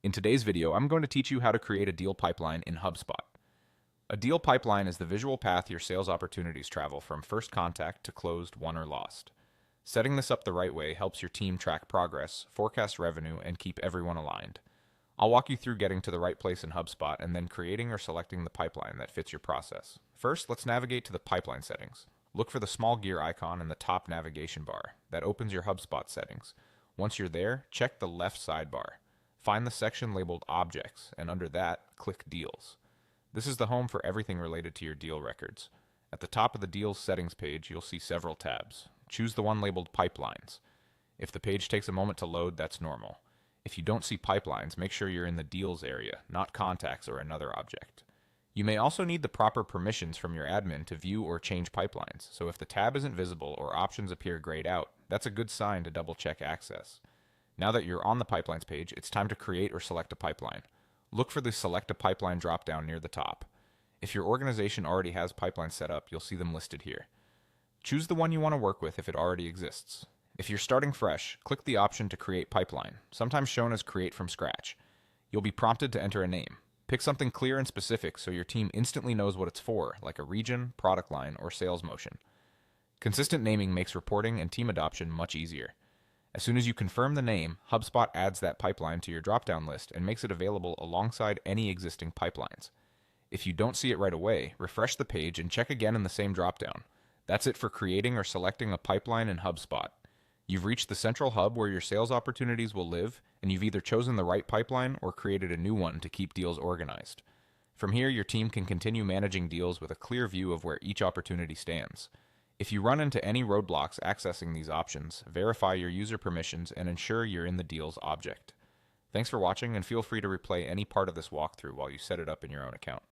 In today's video, I'm going to teach you how to create a deal pipeline in HubSpot. A deal pipeline is the visual path your sales opportunities travel from first contact to closed, won, or lost. Setting this up the right way helps your team track progress, forecast revenue, and keep everyone aligned. I'll walk you through getting to the right place in HubSpot and then creating or selecting the pipeline that fits your process. First, let's navigate to the pipeline settings. Look for the small gear icon in the top navigation bar. That opens your HubSpot settings. Once you're there, check the left sidebar. Find the section labeled Objects, and under that, click Deals. This is the home for everything related to your deal records. At the top of the Deals settings page, you'll see several tabs. Choose the one labeled Pipelines. If the page takes a moment to load, that's normal. If you don't see pipelines, make sure you're in the Deals area, not Contacts or another object. You may also need the proper permissions from your admin to view or change pipelines, so if the tab isn't visible or options appear grayed out, that's a good sign to double-check access. Now that you're on the Pipelines page, it's time to create or select a pipeline. Look for the Select a Pipeline dropdown near the top. If your organization already has pipelines set up, you'll see them listed here. Choose the one you want to work with if it already exists. If you're starting fresh, click the option to Create Pipeline, sometimes shown as Create from Scratch. You'll be prompted to enter a name. Pick something clear and specific so your team instantly knows what it's for, like a region, product line, or sales motion. Consistent naming makes reporting and team adoption much easier. As soon as you confirm the name, HubSpot adds that pipeline to your dropdown list and makes it available alongside any existing pipelines. If you don't see it right away, refresh the page and check again in the same dropdown. That's it for creating or selecting a pipeline in HubSpot. You've reached the central hub where your sales opportunities will live, and you've either chosen the right pipeline or created a new one to keep deals organized. From here, your team can continue managing deals with a clear view of where each opportunity stands. If you run into any roadblocks accessing these options, verify your user permissions and ensure you're in the deals object. Thanks for watching, and feel free to replay any part of this walkthrough while you set it up in your own account.